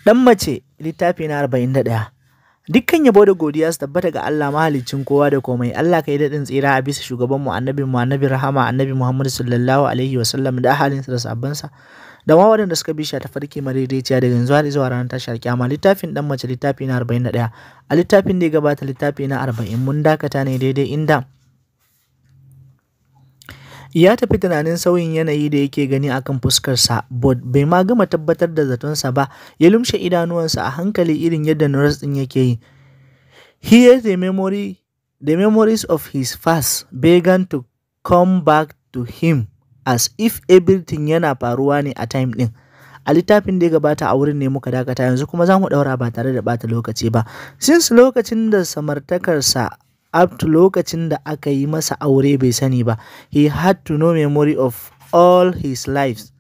Ɗan mace littafi na 41. Dukkan yabo da godiya su tabbata ga Allah mahaliccin kowa da komai. Allah kai daɗin tsira a bisa shugabanmu annabi rahama annabi Muhammad sallallahu alaihi wasallam da ahalinsa da sahabbansa da ma waɗanda suka bi shi ta farki madaidaiciya daga yanzu har zuwa ranar tashar kiyama. Littafin ɗan mace littafi na 41. A littafin da ya gabata littafi na 40 mun dakata ne daidai inda ya tafi tunanin sauyin yanayi da yake gani akan fuskarsa, but bai ma gama tabbatar da zatonsa ba, ya lumshe idanuwansa a hankali irin yadda Nurse ɗin yake yi. Here the memories of his past began to come back to him as if everything yana faruwa ne a time ɗin. A littafin da ya gabata a wurin ne muka dakata, yanzu kuma za mu ɗaura ba tare da ɓata lokaci ba. Since lokacin da samartakarsa up to lokacin da aka yi masa aure bai sani ba, he had to know memory of all his lives.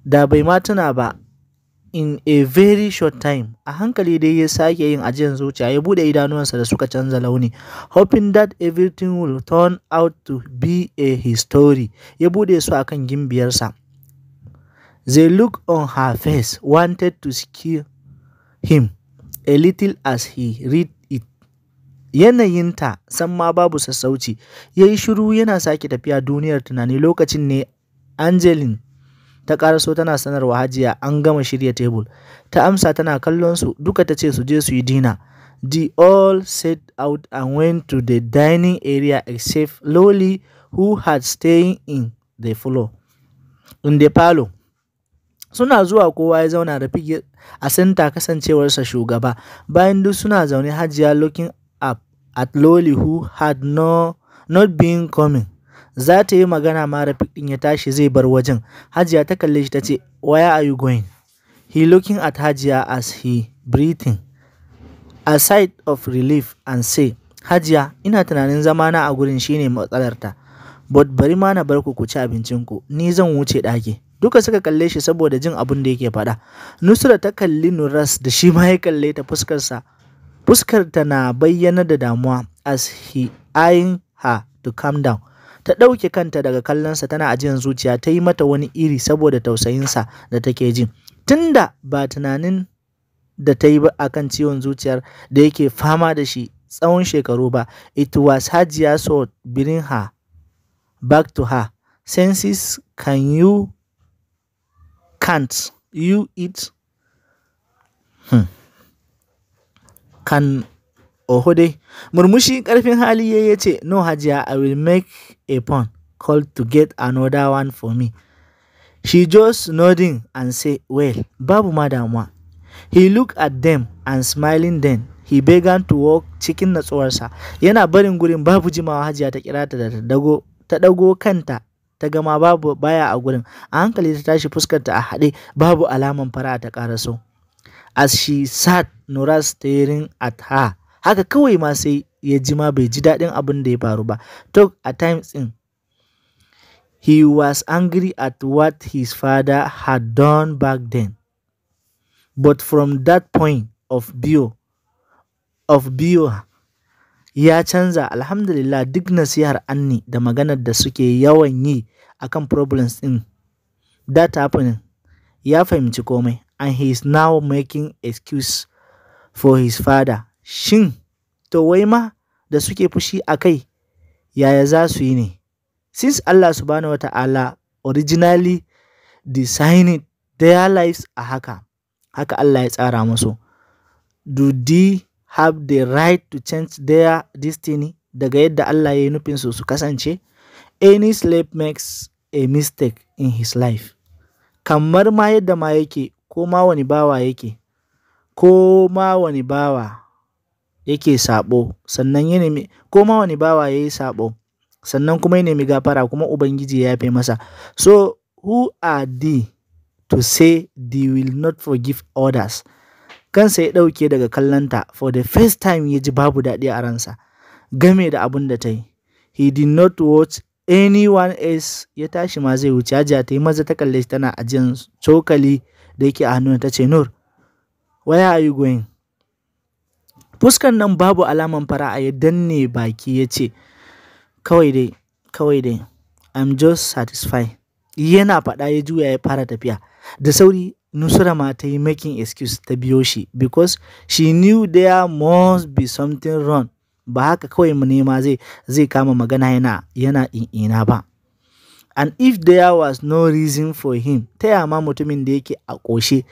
Da bai ma tuna ba, in a very short time, a hankali dai ya sake yin ajiyar zuciya, ya bude idanuwansa da suka canza launi, hoping that everything will turn out to be a history. Ya bude su akan gimbiyarsa. The look on her face wanted to scare him a little as he read it. Yanayinta san ma babu sassauci, ya yi shiru yana sake tafiya duniyar tunani. Lokacin ne Angeline ta karaso tana sanarwa Hajiya an gama shirya tebul. Ta amsa tana kallon su duka, ta ce su je su yi dina. They all set out and went to the dining area except Lolly, who had staying in the parlor. Suna zuwa kowa ya zauna da fige a senta kasancewarsa shugaba. Bayan duk suna zaune, Hajiya looking up at Lolly, who had not been coming. Za ta yi magana ma Rafiq ɗin ya tashi zai bar wajen. Hajiya ta kalle shi ta ce, "Where are you going?" He looking at Hajiya as he breathing a sigh of relief and say, "Hajiya, ina tunanin zamana a gurin shine matsalarta. But bari ma na bar ku ci abincinku, ni zan wuce ɗaki." Duka suka kalle shi saboda jin abin da yake faɗa. Nusra ta kalli Nuras da shi ma ya kalle ta, fuskarta na bayyana da damuwa as he eyeing her to calm down. Ta ɗauke kanta daga kallonsa tana ajiyar zuciya, ta yi mata wani iri saboda tausayinsa da take ji. Tunda ba tunanin da ta yi ba akan ciwon zuciyar da yake fama da shi tsawon shekaru ba, it was Hajiya so bring her back to her senses. Can't you eat? Kan Ohode murmushi karfin hali ya ce, "No Hajiya, I will make a phone call to get another one for me." She just nodding and say, "Well, babu ma damuwa." He looked at them and smiling, then he began to walk cikin natsuwarsa. Yana barin gurin babu jimawa, Hajiya ta kira ta da ta dago kanta ta gama babu baya a gurin. A hankali ta tashi, fuskarta a haɗe, babu alaman fara ta karaso. As she sat, Nora staring at her. Haka kawai ma sai ya ji ma bai ji daɗin abin da ya faru ba. Talk at times in he was angry at what his father had done back then. But from that point of view ya canza. Alhamdulillah, duk nasihar Annie da maganar da suke yawan yi akan problems in that happening, ya fahimci komai, and he is now making excuse for his father. Shin to wai ma da suke fushi a kai yaya za su yi ne? Since Allah subhanahu wata'ala originally designed their lives a haka Allah ya tsara musu, do they have the right to change their destiny daga yadda Allah ya yi nufin su kasance? Any slave makes a mistake in his life. Kamar ma yadda ma yake, ko ma wani bawa yake sabo, sannan ya nemi, ko ma wani bawa yayi sabo sannan kuma ya nemi gafara, kuma Ubangiji ya yafe masa. So who are they to say they will not forgive others? Kansa ya ɗauke daga kallonta. For the first time ya ji babu daɗi a ransa game da abin da ta yi. He did not watch anyone else. Ya tashi ma zai wuce. Hajiya ta yi maza ta kalle shi tana ajiyar cokali da yake a hannun ta ce, "Nur, where are you going?" Fuskan nan babu alaman fara'a, ya danne baki ya ce, kawai dai I'm just satisfied." Yana faɗa ya juya ya fara tafiya. Da sauri Nusra ma ta yi making excuse ta biyo shi because she knew there must be something wrong. Ba haka kawai mu nema zai kama magana yana ina ba. And if there was no reason for him, ta yaya ma mutumin da yake a ƙoshe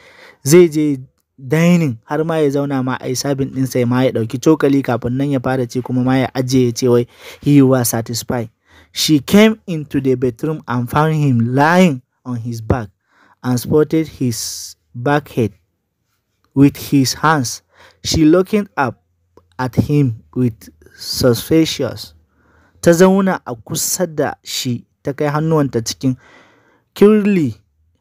zai je dining har ma ya zauna ma ai sabin ɗinsa ma ya ɗauki cokali kafin nan ya fara ci kuma ma ya ajiye ya ce wai he was satisfied. She came into the bedroom and found him lying on his back and spotted his back head with his hands. She looked up at him with suspicious. Ta zauna a kusa da shi ta kai hannuwanta cikin curly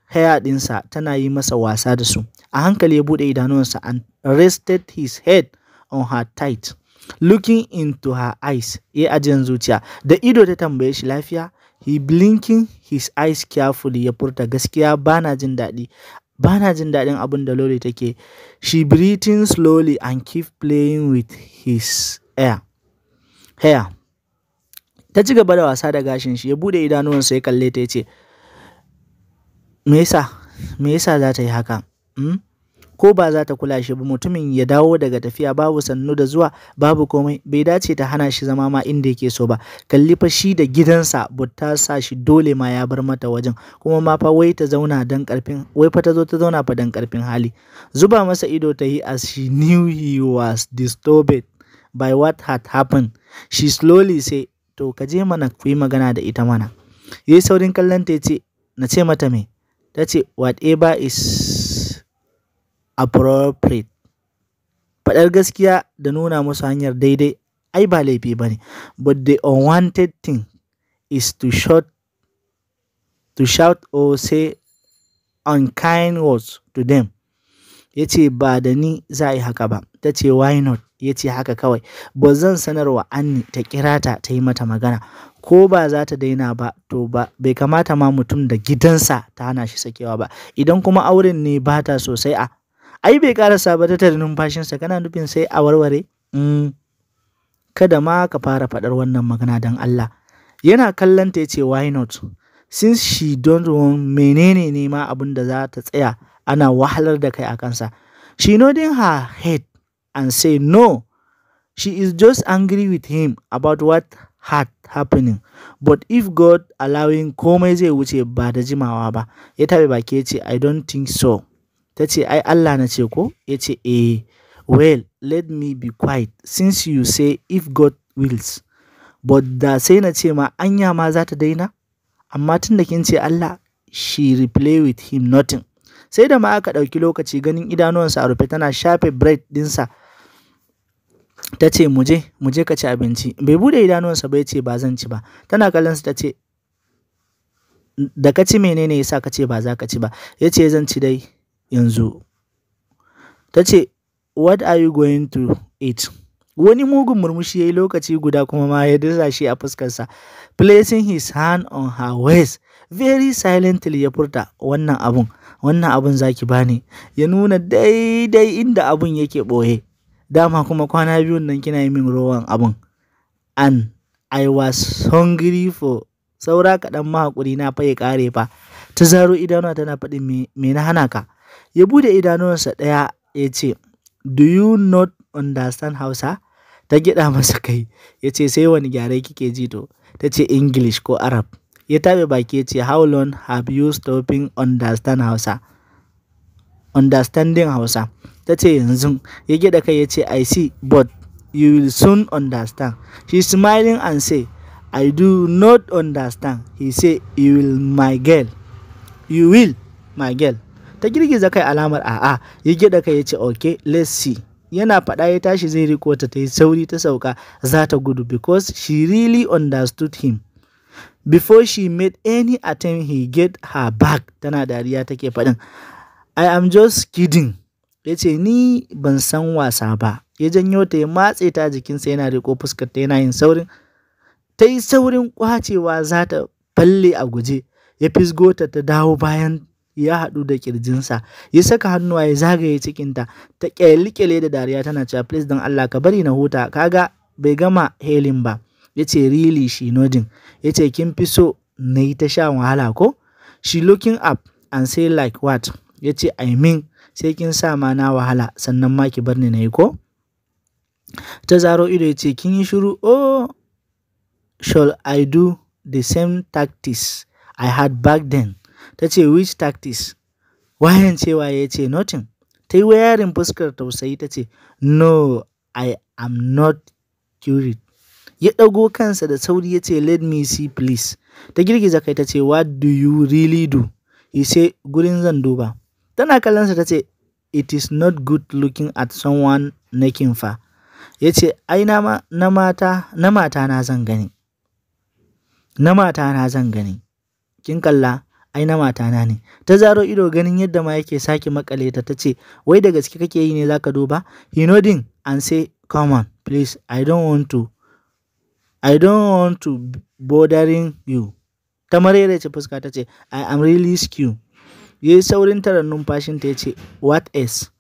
hair ɗinsa tana yi masa wasa da su. A hankali ya buɗe idanunsa and rested his head on her tight. Looking into her eyes, ya ajiyar zuciya. Da ido ta tambaye shi lafiya. He blinking his eyes carefully ya furta gaskiya bana jin daɗi. Bana jin daɗin abin da Loli take. She breathing slowly and keep playing with his hair. Ta ci gaba da wasa da gashin shi, ya bude idanuwansa ya kalle ta ya ce, me yasa za ta yi haka? Ko ba za ta kula shi ba, mutumin ya dawo daga tafiya babu sannu da zuwa babu komai, bai dace ta hana shi zama ma inda yake so ba. Kalli fa shi da gidansa, but ta sa shi dole ma ya bar mata wajen, kuma ma fa wai ta zauna dan karfin, wai fa ta zo ta zauna fa dan karfin hali. Zuba masa ido ta yi as she knew he was disturbed by what had happened. She slowly said, to ka je mana ku yi magana da ita mana. Yayi saurin kallon ta ya ce, na ce mata me? Ta ce whatever is appropriate. Faɗar gaskiya da nuna musu hanyar daidai ai ba laifi ba ne, but the unwanted thing is to shout or say unkind words to them. Ya ce ba da ni za a yi haka ba. Ta ce why not? Ya ce haka kawai, ba zan sanarwa Annie ta kira ta yi mata magana, ko ba za ta daina ba to ba bai kamata ma mutum da gidansa ta hana shi sakewa ba. Idan kuma auren ne ba ta sosai ai bai karasa ba ta tare numfashinsa. Kana nufin sai a warware? Kada ma ka fara faɗar wannan magana don Allah. Yana kallon ta ya ce why not? Since she don't want, menene ne ma abin da za ta tsaya ana wahalar da kai a kansa? She nodding her head and say no, she is just angry with him about what had happening, but if God allowing komai zai wuce ba da jimawa ba. Ya tabe baki ya ce I don't think so. Ta ce ai Allah na ce ko? Ya ce well let me be quiet since you say if God wills, but da sai na ce ma anya ma za ta daina, amma tun da kin ce Allah. She replay with him nothing. Sai da ma aka ɗauki lokaci ganin idanuwansa a rufe tana shafe bread ɗinsa. Ta ce muje ka ci abinci. Bai bude idanuwansa ba ya ce ba zan ci ba. Tana kallonsa ta ce da ka ci menene yasa ka ce ba za ka ci ba? Ya ce zan ci dai yanzu. Ta ce what are you going to eat? Wani mugun murmushi ya yi lokaci guda kuma ma ya dasa shi a fuskarsa. Placing his hand on her waist, very silently ya furta wannan abun zaki bani. Ya nuna daidai inda abun yake ɓoye. Dama kuma kwana biyun nan kina yi min rowan abun. And I was hungry for. Saura kaɗan ma haƙuri na fa ya ƙare fa. Ta zaro idanuwa tana faɗin me na hana ka? Ya bude idanuwansa ɗaya ya ce do you not understand Hausa? Ta gyaɗa masa kai. Ya ce sai wani gyare kike ji to? Ta ce English ko Arab. Ya taɓe baki ya ce how long have you stopping understanding Hausa? Ta ce yanzu. Ya gyaɗa kai ya ce I see, but you will soon understand. She smiling and say I do not understand. He say you will my girl. Ta girgiza kai alamar a'a. Ya gyaɗa kai ya ce okay let's see. Yana faɗa ya tashi zai riko ta yi sauri ta sauka za ta gudu because she really understood him. Before she made any attempt he get her back. Tana dariya take faɗin I am just kidding. Ya ce ni ban san wasa ba. Ya janyo ta ya matse ta jikinsa yana riko fuskar ta yana yin saurin. Ta yi saurin kwacewa za ta falle a guje. Ya fisgo ta dawo bayan ya haɗu da ƙirjinsa. Ya saka hannuwa ya zagaye cikinta. Ta ƙyalƙyale da dariya tana cewa please don Allah ka bari na huta. Kaga bai gama helin ba. Ya ce really? She nodding. Ya ce kin fi so na yi ta sha wahala ko? She looking up and say like what? Ya ce I mean sai kin sa ma na wahala sannan ma ki bar ni na yi ko? Ta zaro ido ya ce kin yi shiru, oh shall I do the same tactics I had back then? Ta ce which tactics? Wayan cewa ya ce nothing. Ta yi wayarin fuskar tausayi ta ce no, I am not curious. Ya ɗago kansa da sauri ya ce let me see please. Ta girgiza kai ta ce what do you really do? He say gurin zan duba. Tana kallonsa ta ce it is not good looking at someone nakin fa. Ya ce ai na mata na zan gani. Na mata na zan gani. Kin kalla ai na mata na ne. Ta zaro ido ganin yadda ma yake sake makale ta ce wai da gaske kake yi ne zaka duba? He nodding and say come on please, I don't want to bothering you. Ta marerece fuska ta ce I am really scared. Ya yi saurin tara numfashinta ya ce what else?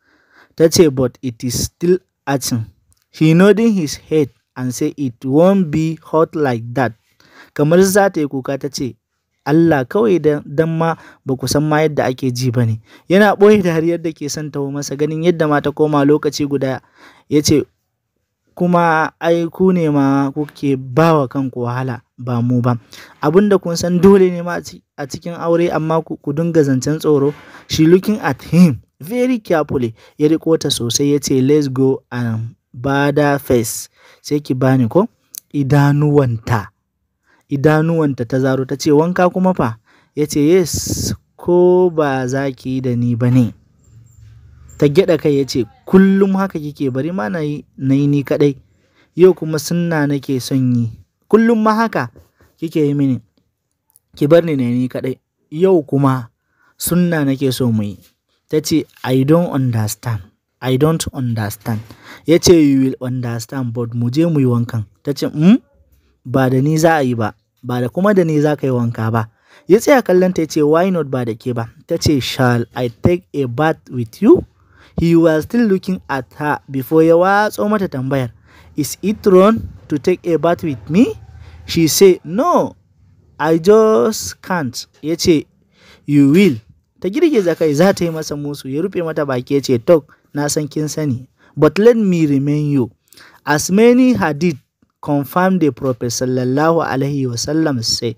Ta ce but it is still itching. He nodding his head and say it won't be hot like that. Kamar za ta yi kuka ta ce Allah kawai dan ma ba ku san ma yadda ake ji ba ne. Yana ɓoye dariyar da ke son taho masa ganin yadda ma ta koma lokaci guda ya ce kuma ai ku ne ma kuke ba wa kanku wahala ba mu ba. Abinda kun san dole ne ma a cikin aure amma ku dinga zancen tsoro. She looking at him very carefully. Ya riko ta sosai ya ce let's go and bada face. Sai ki bani ko? Idanuwanta ta zaro ta ce wanka kuma fa? Ya ce yes, ko ba za ki yi da ni ba ne? Ta gyaɗa kai ya ce kullum haka kike bari ma na yi ni kaɗai. Yau kuma sunna nake son yi. Kullum ma haka kike yi mini. Ki bar ni na yi ni kaɗai. Yau kuma sunna nake so mu yi. Ta ce I don't understand. Ya ce you will understand but mu je mu yi wankan. Ta ce ba da ni za a yi ba, ba da kuma da ni za ka yi wanka ba. Ya tsaya kallon ta ya ce why not ba da ke ba. Ta ce shall I take a bath with you? He was still looking at her before ya watso mata tambayar. Is it wrong to take a bath with me? She said no, I just can't. Ya ce you will. Ta girgiza kai za ta yi masa musu ya rufe mata baki ya ce talk na san kin sani. But let me remind you, as many hadith confirm the Prophet sallallahu alaihi wasallam say,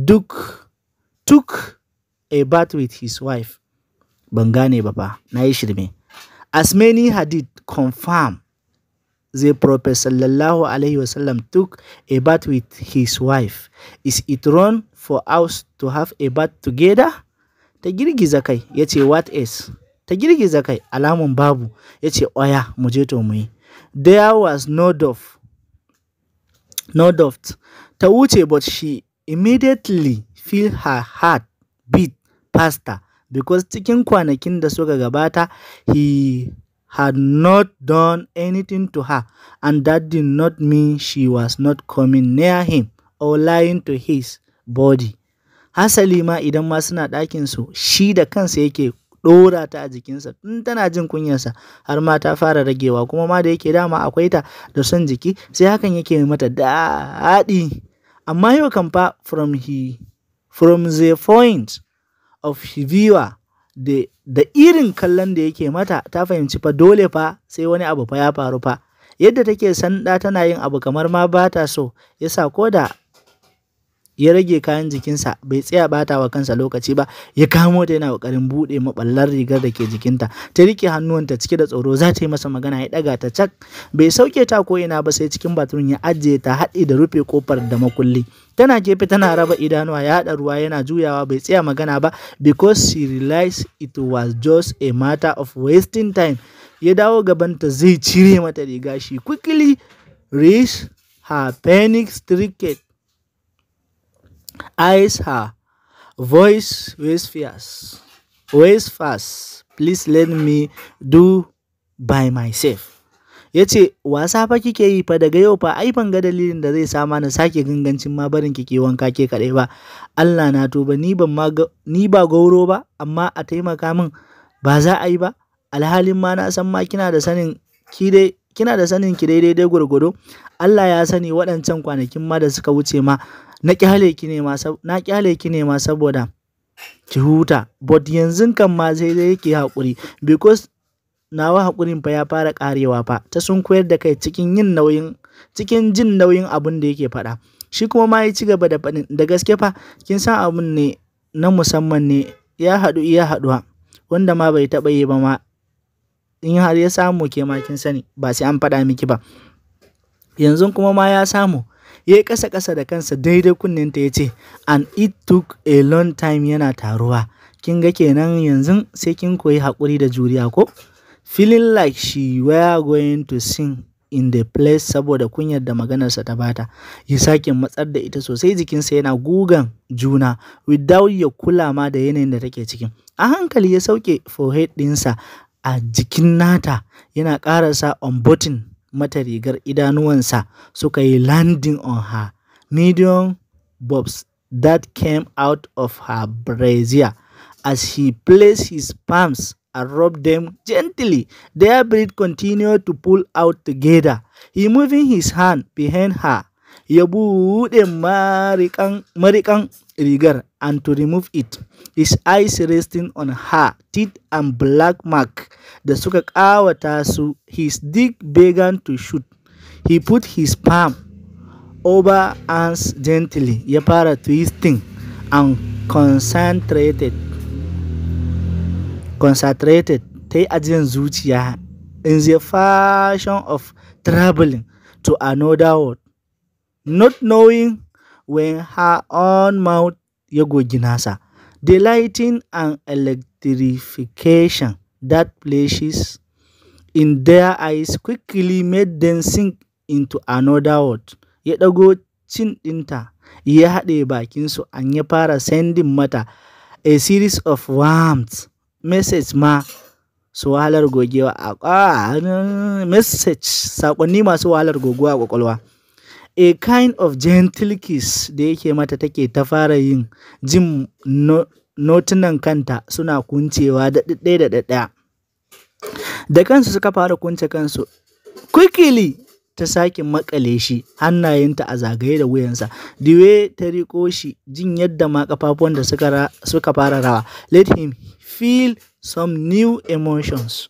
took a bath with his wife. Ban gane ba fa, na yi shirme. As many hadith confirm the Prophet sallallahu alaihi wasallam took a bath with his wife. Is it wrong for us to have a bath together? Ta girgiza kai ya ce what else? Ta girgiza kai alamun babu ya ce oya mu je to mu yi. There was no doubt. Ta wuce but she immediately feel her heart beat faster because cikin kwanakin da suka gabata he had not done anything to her and that did not mean she was not coming near him or lying to his body. Hasali ma idan ma suna ɗakinsu shi da kansa yake ɗora ta a jikinsa tun tana jin kunyarsa har ma ta fara ragewa kuma ma da yake dama akwai ta da son jiki sai hakan yake mata daɗi. Amma yau kan fa from the point of viewer da irin kallon da yake mata ta fahimci fa dole fa sai wani abu fa ya faru fa. Yadda take sanda tana yin abu kamar ma ba ta so yasa ko da ya rage kayan jikinsa bai tsaya bata wa kansa lokaci ba ya kamo ta yana kokarin buɗe maballar rigar da ke jikinta. Ta rike hannuwanta cike da tsoro za ta yi masa magana ya ɗaga ta cak bai sauke ta ko ina ba sai cikin bathroom ya ajiye ta haɗe da rufe kofar da makulli. Tana gefe tana raba idanuwa ya haɗa ruwa yana juyawa bai tsaya magana ba because she realized it was just a matter of wasting time. Ya dawo gabanta zai cire mata riga shi quickly raised her panic-stricken eyes, her voice was fierce. Please let me do by myself. Ya ce wasa fa kike yi fa daga yau fa ai ban ga dalilin da zai sama na sake gangancin ma barin kike wanka ke kaɗai ba. Allah na tuba ni ba gauro ba amma a taimaka min ba za a yi ba. Alhalin ma na san ma kina da sanin ki daidai gwargwado. Allah ya sani waɗancan kwanakin ma da suka wuce ma na kyale ki ne ma saboda ki huta, but yanzu kan ma sai dai ki haƙuri because nawa haƙurin fa ya fara ƙarewa fa. Ta sunkuyar da kai cikin jin nauyin abin da yake faɗa. Shi kuma ma ya ci gaba da faɗin, da gaske fa kin san abun ne na musamman ne, ya haɗu iya haɗuwa wanda ma bai taɓa yi ba ma, in har ya samu ke ma kin sani ba sai an faɗa miki ba. Yanzu kuma ma ya samu. Ya yi ƙasa-ƙasa da kansa daidai kunninta ya ce, and it took a long time yana taruwa. Kin ga kenan yanzu sai kin koyi haƙuri da juriya ko? Feeling like she were going to sing in the place saboda kunyar da maganarsa ta bata. Ya sake matsar da ita sosai, jikinsa yana gugan juna without ya kula ma da yanayin da take cikin. A hankali ya sauke forehead ɗinsa a jikin nata, yana ƙarasa on button mata rigar, idanuwansa suka yi landing on her medium bobs that came out of her brassiere as he placed his palms and rubbed them gently. Their breath continued to pull out together. He moving his hand behind her, ya buɗe mariƙan rigar and to remove it. His eyes resting on her teeth and black mark da suka ƙawata su. His dick began to shoot. He put his palm over hands gently, ya fara twisting and concentrated. Ta yi ajiyar zuciya in the fashion of traveling to another world, not knowing when her own mouth ya gogi nasa. The lighting and electrification that flashes in their eyes quickly made them sink into another world. Ya ɗago cin ɗinta, ya haɗe bakinsu an ya fara sending mata a series of warmth message ma su wahalar gogewa message saƙonni masu wahalar gogewa a ƙwaƙwalwa. A kind of gentle kiss da yake mata, take ta fara yin jin notunan kanta suna kuncewa da ɗaya. Da kansu suka fara kunce kansu. Quickly ta sake makale shi, hannayenta a zagaye da wuyansa. The way ta riko shi, jin yadda ma kafafuwan da suka fara rawa. Let him feel some new emotions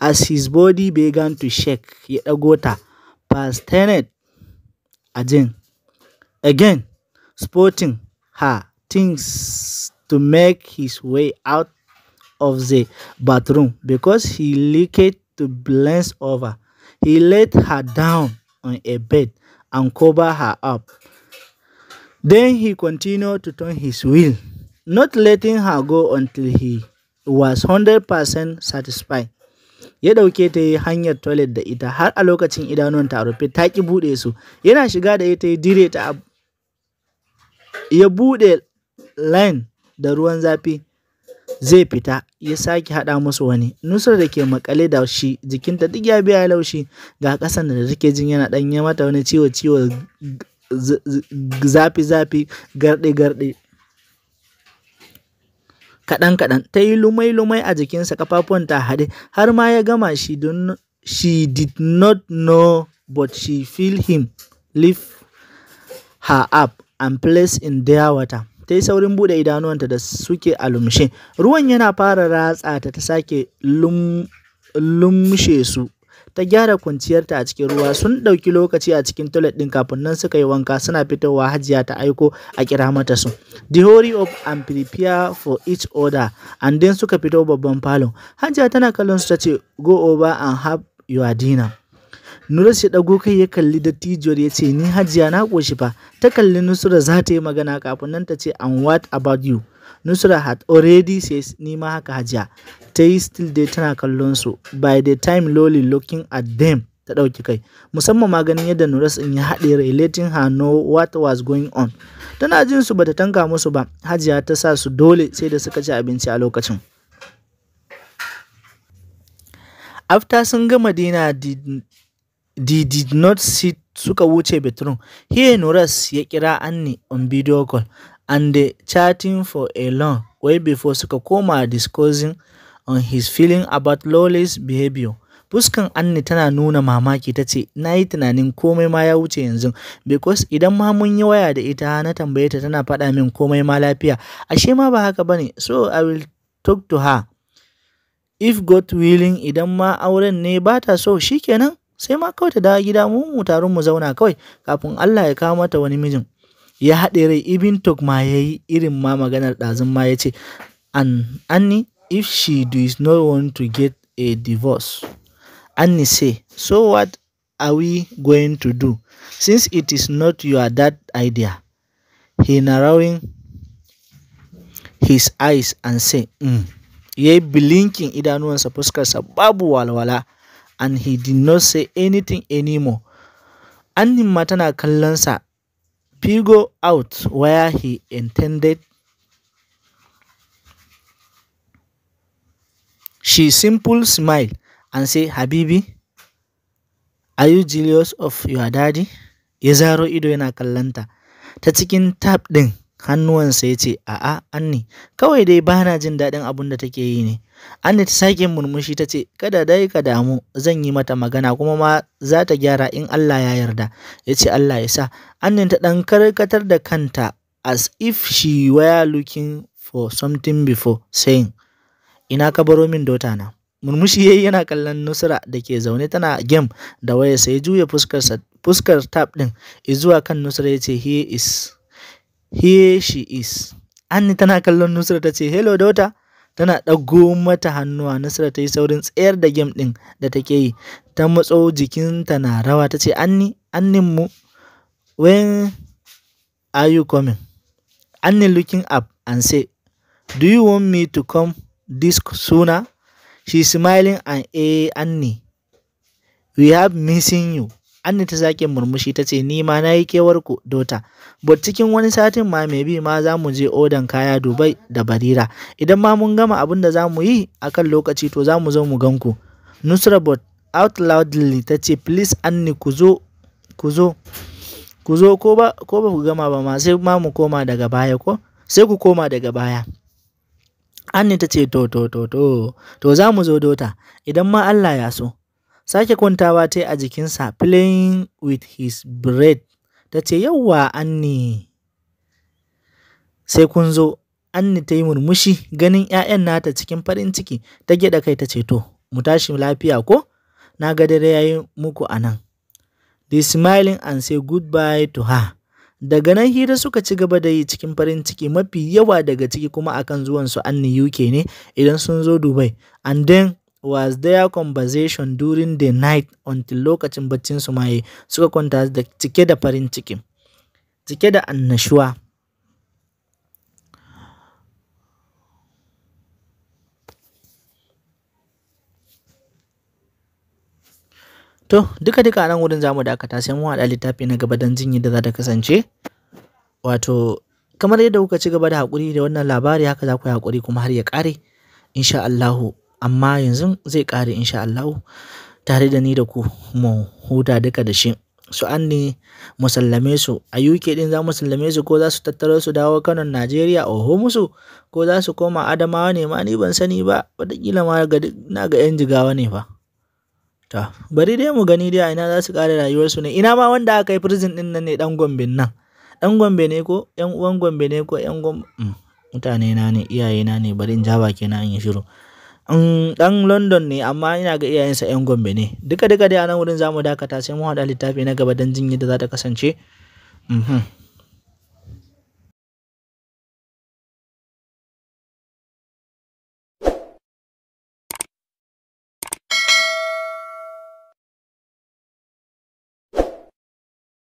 as his body began to shake. Ya ɗago ta, fastened again, spotting her things to make his way out of the bathroom because he liked to glance over. He laid her down on a bed and covered her up. Then he continued to turn his wheel, not letting her go until he was 100% satisfied. Ya ɗauke ta yi hanyar toilet da ita har a lokacin idanuwanta a rufe ta ƙi buɗe su. Yana shiga da ita ya dire ta, ya buɗe line da ruwan zafi zai fita, ya sake haɗa musu wani. Nusra da ke makale da shi, jikinta duk ya biya laushi, ga ƙasan da take jin yana ɗanye mata wani ciwo zafi garɗe kaɗan ta yi lumai a jikinsa, kafafuwanta haɗe har ma ya gama. She did not know but she feel him lift her up and place in their water. Ta yi saurin buɗe idanuwanta da suke a lumshe. Ruwan yana fara ratsa ta sake lumshe su. Ta gyara kwanciyarta a cikin ruwa. Sun ɗauki lokaci a cikin toilet ɗin kafin nan suka yi wanka. Suna fitowa Hajiya ta aiko a kira mata su. They hurry up and prepare for each other, and then suka fito babban falon. Hajiya tana kallon su ta ce, go over and have your dinner. Nura ya ɗago kai ya kalli dattijuwar ya ce, ni Hajiya na ƙoshi fa. Ta kalli Nusra za ta yi magana kafin nan ta ce, and what about you? Nusra had already says, ni ma haka Hajiya. Ta yi still dai tana kallon su. By the time Loli looking at them, ta ɗauki kai. Musamman maganin yadda Nura ya haɗe rai, letting her know what was going on. Tana jin su bata tanka musu ba. Hajiya ta sa su dole sai da suka ci abinci a lokacin. After sun gama dinner, they did not sit, suka wuce bedroom. Here Nuras ya kira Annie on video call and they chatting for a long way before suka koma discussing on his feeling about Loli's behavior. Fuskan Annie tana nuna mamaki ta ce, na yi tunanin komai ma ya wuce yanzu, because idan ma mun yi waya da ita na tambaye ta tana faɗa min komai ma lafiya, ashe ma ba haka bane, so I will talk to her. If God willing, idan ma auren ne ba ta so shikenan, sai ma kawai ta dawo gida mu taron mu zauna kawai kafin Allah ya kawo mata wani mijin. Ya haɗe rai, Ibn Tok ma ya yi irin ma maganar ɗazun ma ya ce, Annie, if she does not want to get a divorce, Annie say, so what are we going to do? Since it is not your dad idea. He narrowing his eyes and say, ya yi blinking idanuwansa, fuskarsa babu walwala, and he did not say anything anymore. Annie ma tana kallonsa, figure out where he intended. She simple smile and say, Habibi, are you jealous of your daddy? Ya zaro ido yana kallonta. Ta cikin tap ɗin hannuwansa ya ce, a'a Annie, kawai dai ba na jin daɗin abin da take yi ne. Annie ta sake murmushi ta ce, kada dai ka damu, zan yi mata magana kuma ma za ta gyara in Allah ya yarda. Ya ce Allah ya sa. Annie ta ɗan karkatar da kanta as if she were looking for something before saying, ina ka baro min dota na. Murmushi yayi yana kallon Nusra da ke zaune tana game da waya, sai juya fuskar tap ɗin zuwa kan Nusra ya ce, here she is. Annie tana kallon Nusra ta ce, hello daughter. Tana ɗago mata hannuwa. Nusra ta yi saurin tsayar da game ɗin da take yi. Ta matso jikinta na rawa ta ce, Annie mu, when are you coming? Annie looking up and say, do you want me to come this sooner? She's smiling and Annie, we have missing you. Annie ta sake murmushi ta ce, ni ma na yi kewar ku dota, but cikin wani satin ma maybe ma za mu je odan kaya Dubai da Barira. Idan ma mun gama abin da za mu yi a kan lokaci to za mu zo mu gan ku. Nusra but out loudly ta ce, please Annie ku zo ko ba ku gama ba ma sai ma mu koma daga baya ko? Sai ku koma daga baya. Annie ta ce, to za mu zo dota, idan ma Allah ya so. Sake kwantawa ta yi a jikinsa, playing with his breath. Ta ce, yawwa Annie, sai kun zo. Annie ta yi murmushi ganin 'ya'yan nata cikin farin ciki, ta gyaɗa kai ta ce, to mu tashi lafiya ko? Na ga dare ya yi muku a nan. They smiling and say goodbye to her. Daga nan hira suka ci gaba da yi cikin farin ciki, mafi yawa daga ciki kuma akan zuwansu Annie UK ne idan sun zo Dubai. And then was their conversation during the night until lokacin baccin su ma suka kwanta da cike da farin ciki, cike da annashuwa. To duka a nan wurin zamu dakata, sai mu haɗa littafi na gaba don jin yadda za ta kasance. Wato kamar yadda kuka ci gaba da haƙuri da wannan labari, haka za ku yi haƙuri kuma har ya ƙare insha Allahu. Amma yanzu zai ƙare insha Allahu tare da ni da ku mu huta duka da shi. Su Annie mu sallame su a UK din, za mu sallame su ko za su tattaro su dawo Kano Najeriya, oho musu, ko za su koma Adamawa ne ma ni ban sani ba, wataƙila ma na ga 'yan Jigawa ne fa. To bari dai mu gani dai a ina za su ƙare rayuwarsu ne. Ina ma wanda aka yi prison din nan ne, ɗan Gombe nan. Ɗan Gombe ne ko 'yan uwan Gombe ne ko 'yan Gombe, mutane na ne, iyaye na ne, bari in ja baki na in yi shiru. Ɗan London ne amma ina ga iyayensa 'yan Gombe ne. Duka dai a nan wurin zamu dakata, sai mu haɗa littafi na gaba don jin yadda za ta kasance.